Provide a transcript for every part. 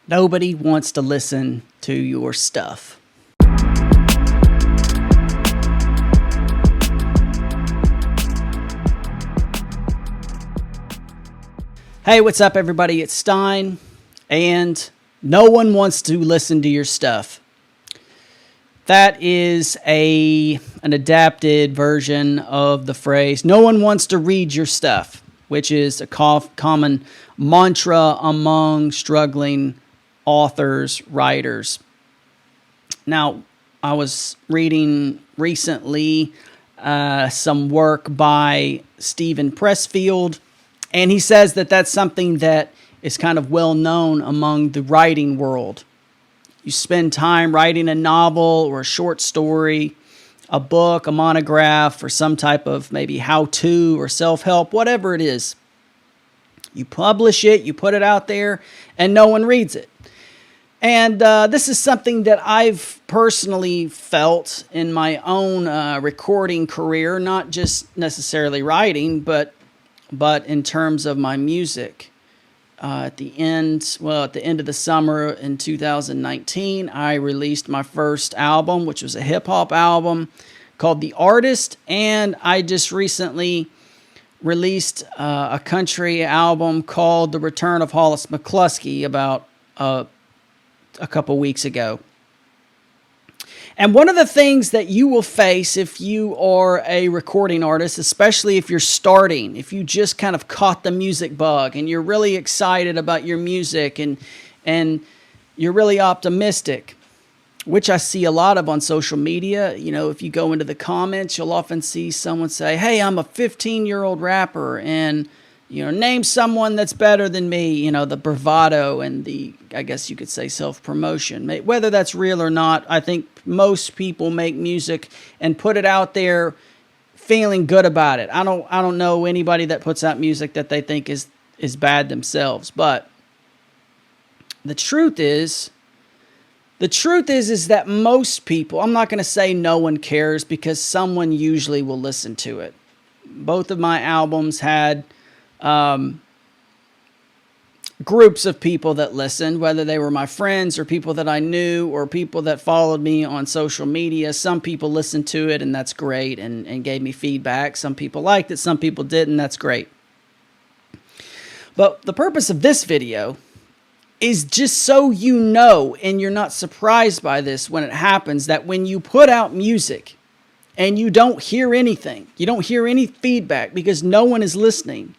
Nobody wants to listen to your stuff. Hey, what's up, everybody? It's Stein, and no one wants to listen to your stuff. That is an adapted version of the phrase, no one wants to read your stuff, which is a common mantra among struggling authors, writers. Now, I was reading recently some work by Steven Pressfield, and he says that that's something that is kind of well known among the writing world. You spend time writing a novel or a short story, a book, a monograph, or some type of maybe how-to or self-help, whatever it is. You publish it, you put it out there, and no one reads it. And this is something that I've personally felt in my own recording career, not just necessarily writing, but in terms of my music. At the end of the summer in 2019, I released my first album, which was a hip-hop album called The Artist, and I just recently released a country album called The Return of Hollis McCluskey about a couple weeks ago. And one of the things that you will face if you are a recording artist, especially if you're starting, if you just kind of caught the music bug and you're really excited about your music and you're really optimistic, which I see a lot of on social media. You know, if you go into the comments, you'll often see someone say, hey, I'm a 15-year-old rapper and, you know, name someone that's better than me, you know, the bravado and the, I guess you could say, self-promotion. Whether that's real or not, I think most people make music and put it out there feeling good about it. I don't know anybody that puts out music that they think is bad themselves. But the truth is that most people, I'm not going to say no one cares because someone usually will listen to it. Both of my albums had groups of people that listened, whether they were my friends or people that I knew or people that followed me on social media. Some people listened to it, and that's great, and gave me feedback. Some people liked it, some people didn't. That's great. But the purpose of this video is just so you know, and you're not surprised by this when it happens, that when you put out music and you don't hear anything, you don't hear any feedback because no one is listening,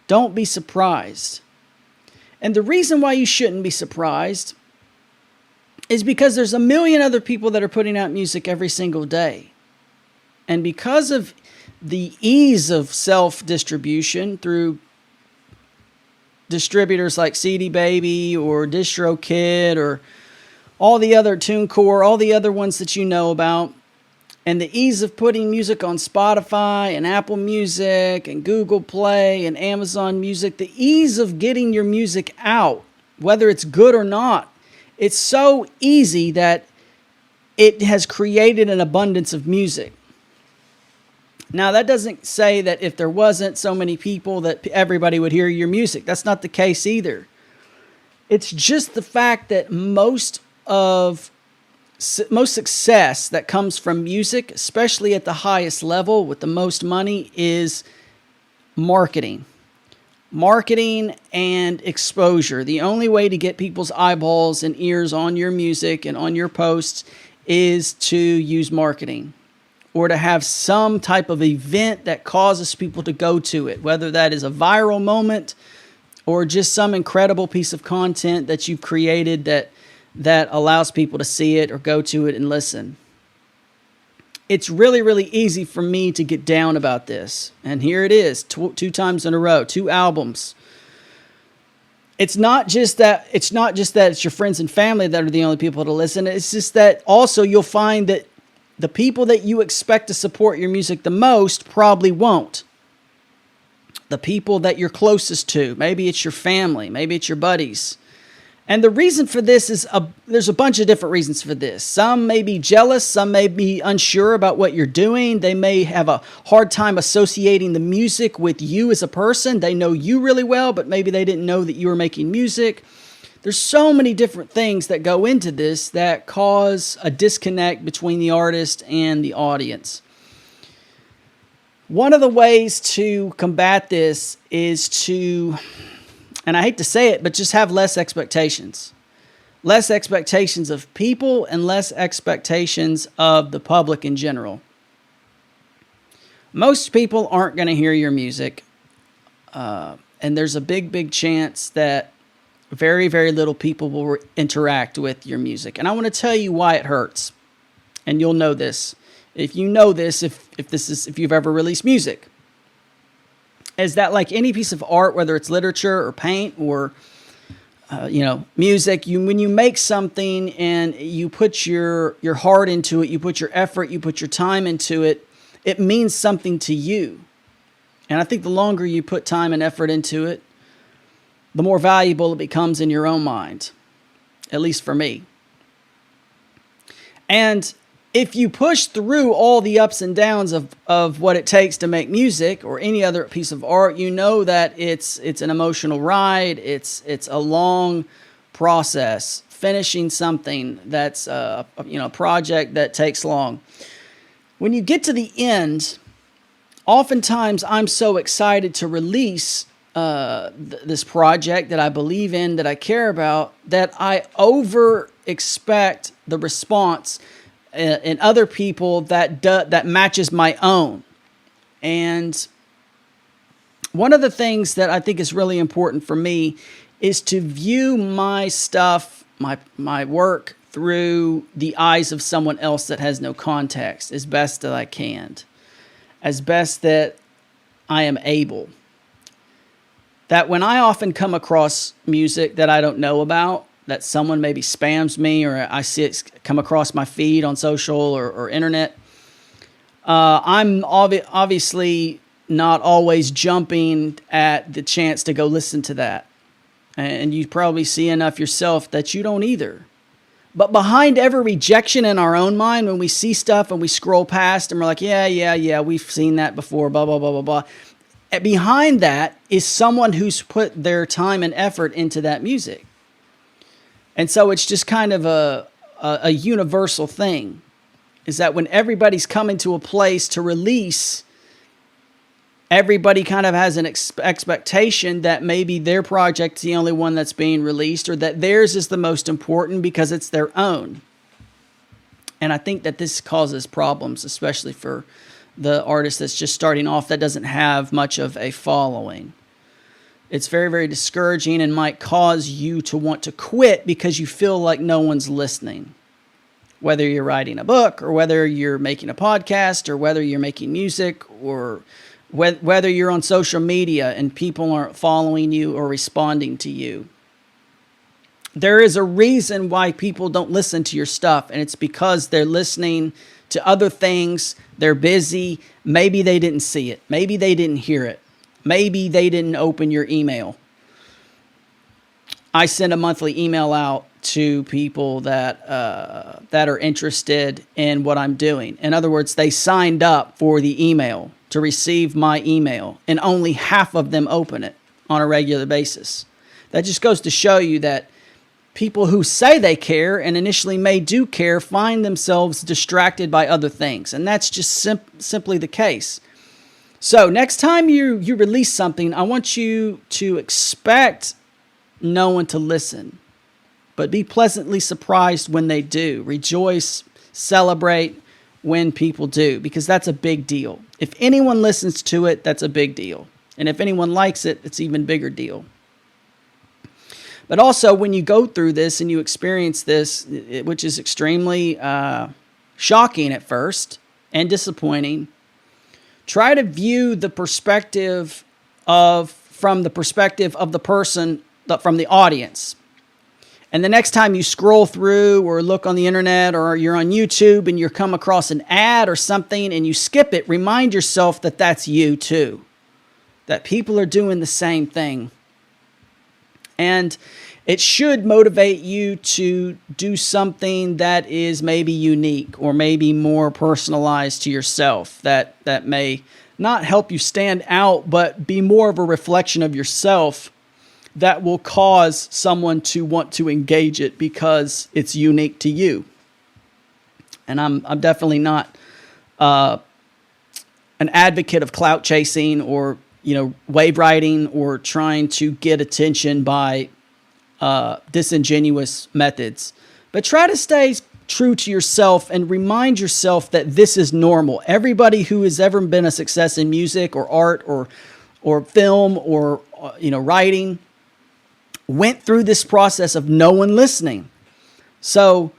don't be surprised. And the reason why you shouldn't be surprised is because there's a million other people that are putting out music every single day. And because of the ease of self-distribution through distributors like CD Baby or DistroKid or all the other TuneCore, all the other ones that you know about, and the ease of putting music on Spotify and Apple Music and Google Play and Amazon Music, the ease of getting your music out, whether it's good or not, it's so easy that it has created an abundance of music. Now, that doesn't say that if there wasn't so many people that everybody would hear your music. That's not the case either. It's just the fact that most success that comes from music, especially at the highest level with the most money, is marketing. Marketing and exposure. The only way to get people's eyeballs and ears on your music and on your posts is to use marketing or to have some type of event that causes people to go to it, whether that is a viral moment or just some incredible piece of content that you've created that allows people to see it or go to it and listen. It's really, really easy for me to get down about this. And here it is, two times in a row, 2 albums. It's not just that it's your friends and family that are the only people to listen. It's just that also you'll find that the people that you expect to support your music the most probably won't. The people that you're closest to, maybe it's your family, maybe it's your buddies. And the reason for this is there's a bunch of different reasons for this. Some may be jealous. Some may be unsure about what you're doing. They may have a hard time associating the music with you as a person. They know you really well, but maybe they didn't know that you were making music. There's so many different things that go into this that cause a disconnect between the artist and the audience. One of the ways to combat this is to, and I hate to say it, but just have less expectations. Less expectations of people and less expectations of the public in general. Most people aren't going to hear your music, and there's a big chance that very, very little people will interact with your music. And I want to tell you why it hurts. And you'll know this. If you know this, if you've ever released music, is that like any piece of art, whether it's literature or paint or music, when you make something and you put your heart into it, you put your effort, you put your time into it, it means something to you. And I think the longer you put time and effort into it, the more valuable it becomes in your own mind, at least for me. And if you push through all the ups and downs of what it takes to make music or any other piece of art, you know that it's an emotional ride. It's a long process. Finishing something that's a project that takes long. When you get to the end, oftentimes I'm so excited to release this project that I believe in, that I care about, that I over expect the response in other people that matches my own. And one of the things that I think is really important for me is to view my stuff, my work, through the eyes of someone else that has no context as best that I can, as best that I am able. That when I often come across music that I don't know about, that someone maybe spams me or I see it come across my feed on social or internet, I'm obviously not always jumping at the chance to go listen to that. And you probably see enough yourself that you don't either. But behind every rejection in our own mind, when we see stuff and we scroll past and we're like, yeah, we've seen that before, blah, blah, blah, blah, blah. Behind that is someone who's put their time and effort into that music. And so it's just kind of a universal thing, is that when everybody's coming to a place to release, everybody kind of has an expectation that maybe their project's the only one that's being released, or that theirs is the most important because it's their own. And I think that this causes problems, especially for the artist that's just starting off that doesn't have much of a following. It's very, very discouraging and might cause you to want to quit because you feel like no one's listening. Whether you're writing a book or whether you're making a podcast or whether you're making music or whether you're on social media and people aren't following you or responding to you. There is a reason why people don't listen to your stuff, and it's because they're listening to other things. They're busy. Maybe they didn't see it. Maybe they didn't hear it. Maybe they didn't open your email. I send a monthly email out to people that are interested in what I'm doing. In other words, they signed up for the email to receive my email, and only half of them open it on a regular basis. That just goes to show you that people who say they care and initially may do care find themselves distracted by other things. And that's just simply the case. So next time you release something, I want you to expect no one to listen, but be pleasantly surprised when they do. Rejoice, celebrate when people do, because that's a big deal. If anyone listens to it, that's a big deal. And if anyone likes it, it's an even bigger deal. But also, when you go through this and you experience this, which is extremely shocking at first and disappointing, try to view the perspective from the perspective of the person, from the audience. And the next time you scroll through or look on the internet or you're on YouTube and you come across an ad or something and you skip it, remind yourself that that's you too. That people are doing the same thing. And it should motivate you to do something that is maybe unique or maybe more personalized to yourself. That may not help you stand out, but be more of a reflection of yourself that will cause someone to want to engage it because it's unique to you. And I'm definitely not an advocate of clout chasing or, wave riding or trying to get attention by disingenuous methods. But try to stay true to yourself and remind yourself that this is normal. Everybody who has ever been a success in music or art or film or writing went through this process of no one listening. So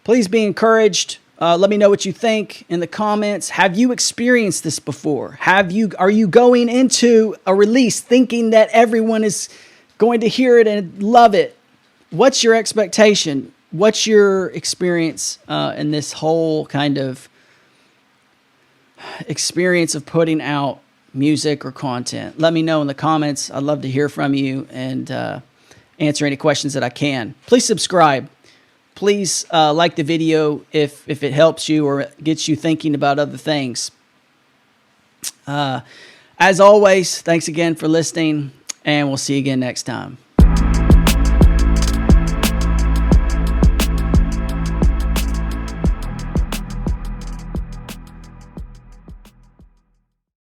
please be encouraged. Let me know what you think in the comments. Have you experienced this before? Are you going into a release thinking that everyone is going to hear it and love it? What's your expectation? What's your experience in this whole kind of experience of putting out music or content? Let me know in the comments. I'd love to hear from you and answer any questions that I can. Please subscribe. Please like the video if it helps you or gets you thinking about other things. As always, thanks again for listening, and we'll see you again next time.